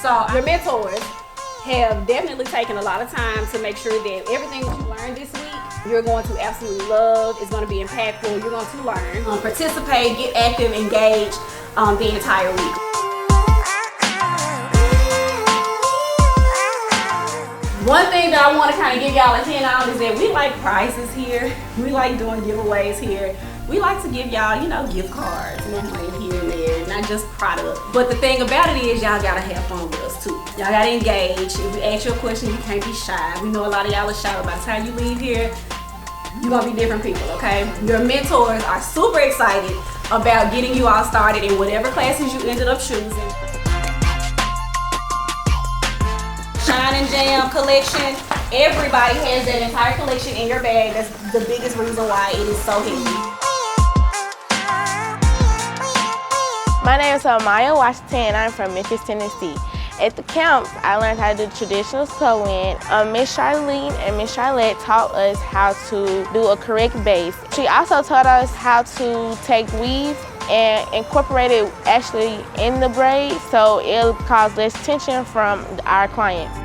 So your mentors have definitely taken a lot of time to make sure that everything that you learned this week, you're going to absolutely love. It's going to be impactful. You're going to learn, participate, get active, engage the entire week. One thing that I want to kind of give y'all a hint on is that we like prizes here. We like doing giveaways here. We like to give y'all, gift cards, little money here and there, not just product. But the thing about it is y'all gotta have fun with us too. Y'all gotta engage. If we ask you a question, you can't be shy. We know a lot of y'all are shy, but by the time you leave here, you're gonna be different people, okay? Your mentors are super excited about getting you all started in whatever classes you ended up choosing. Shine and Jam collection. Everybody has that entire collection in your bag. That's the biggest reason why it is so heavy. My name is Maya Washington and I'm from Memphis, Tennessee. At the camp, I learned how to do traditional sewing. Miss Charlene and Miss Charlotte taught us how to do a correct base. She also taught us how to take weave and incorporate it actually in the braid so it'll cause less tension from our clients.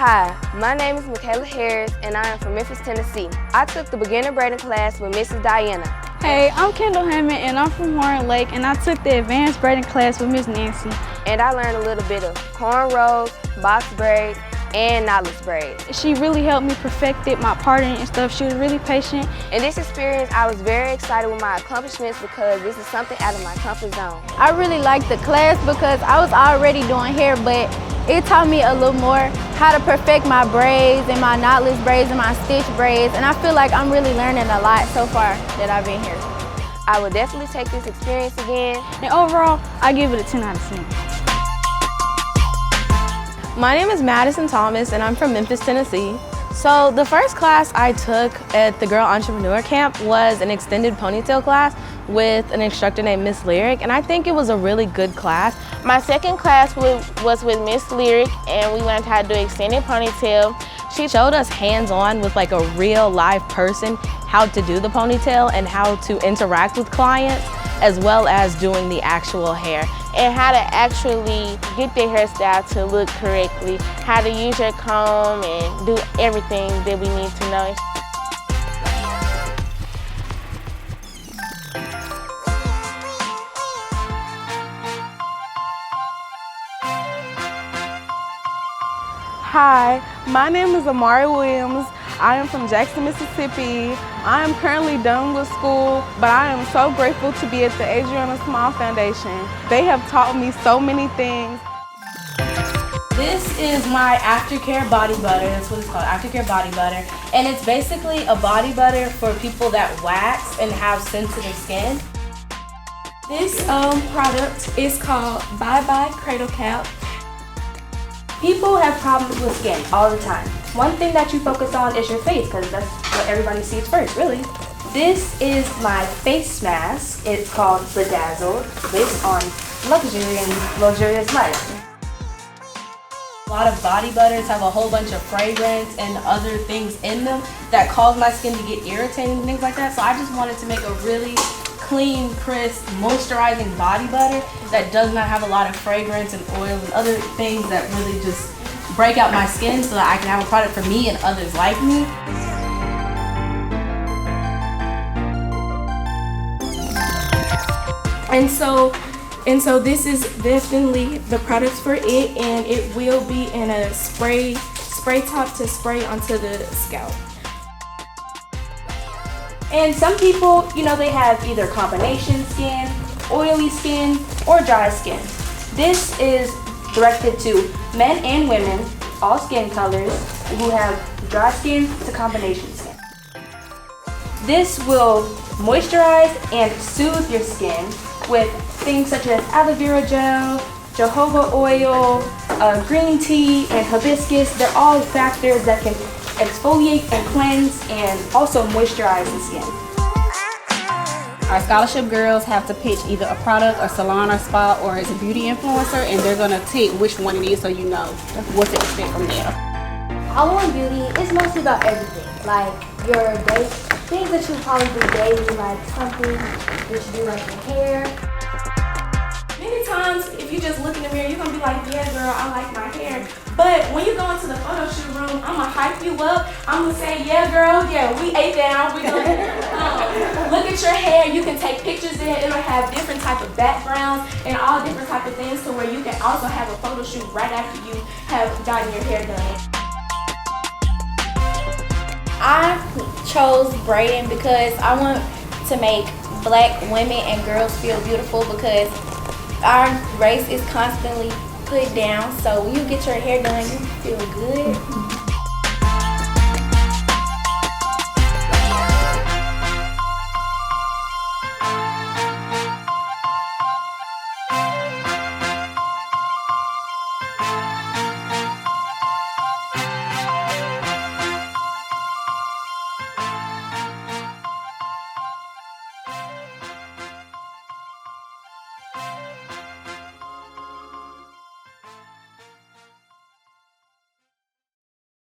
Hi, my name is Michaela Harris and I am from Memphis, Tennessee. I took the beginner braiding class with Mrs. Diana. Hey, I'm Kendall Hammond and I'm from Warren Lake and I took the advanced braiding class with Miss Nancy. And I learned a little bit of cornrows, box braids, and knotless braids. She really helped me perfect my parting and stuff. She was really patient. In this experience, I was very excited with my accomplishments because this is something out of my comfort zone. I really liked the class because I was already doing hair, but it taught me a little more how to perfect my braids and my knotless braids and my stitch braids, and I feel like I'm really learning a lot so far that I've been here. I would definitely take this experience again. And overall, I give it a 10 out of 10. My name is Madison Thomas and I'm from Memphis, Tennessee. So the first class I took at the Girl Entrepreneur Camp was an extended ponytail class with an instructor named Miss Lyric, and I think it was a really good class. My second class was with Miss Lyric and we learned how to do extended ponytail. She showed us hands-on with like a real live person how to do the ponytail and how to interact with clients as well as doing the actual hair. And how to actually get their hairstyle to look correctly, how to use your comb and do everything that we need to know. Hi, my name is Amari Williams. I am from Jackson, Mississippi. I am currently done with school, but I am so grateful to be at the Adrienne Small Foundation. They have taught me so many things. This is my aftercare body butter. That's what it's called, aftercare body butter. And it's basically a body butter for people that wax and have sensitive skin. This product is called Bye Bye Cradle Cap. People have problems with skin all the time. One thing that you focus on is your face because that's what everybody sees first, really. This is my face mask. It's called Bedazzled, based on luxury and luxurious life. A lot of body butters have a whole bunch of fragrance and other things in them that cause my skin to get irritated and things like that. So I just wanted to make a really clean, crisp, moisturizing body butter that does not have a lot of fragrance and oil and other things that really just break out my skin so that I can have a product for me and others like me. And so this is definitely the products for it, and it will be in a spray top to spray onto the scalp. And some people, they have either combination skin, oily skin, or dry skin. This is directed to men and women, all skin colors, who have dry skin to combination skin. This will moisturize and soothe your skin with things such as aloe vera gel, jojoba oil, green tea, and hibiscus. They're all factors that can exfoliate and cleanse and also moisturize the skin. Our scholarship girls have to pitch either a product, a salon or spa, or as a beauty influencer, and they're gonna take which one it is so you know what to expect from there. All-in beauty is mostly about everything, like your day, things that you probably do daily, like something that you do like your hair. if you just look in the mirror, you're gonna be like, yeah, girl, I like my hair. But when you go into the photo shoot room, I'm gonna hype you up. I'm gonna say, yeah, girl, yeah, we ate down. We gonna look at your hair. You can take pictures in. It'll have different type of backgrounds and all different type of things to where you can also have a photo shoot right after you have gotten your hair done. I chose braiding because I want to make Black women and girls feel beautiful, because our race is constantly put down. So when you get your hair done, you feel good.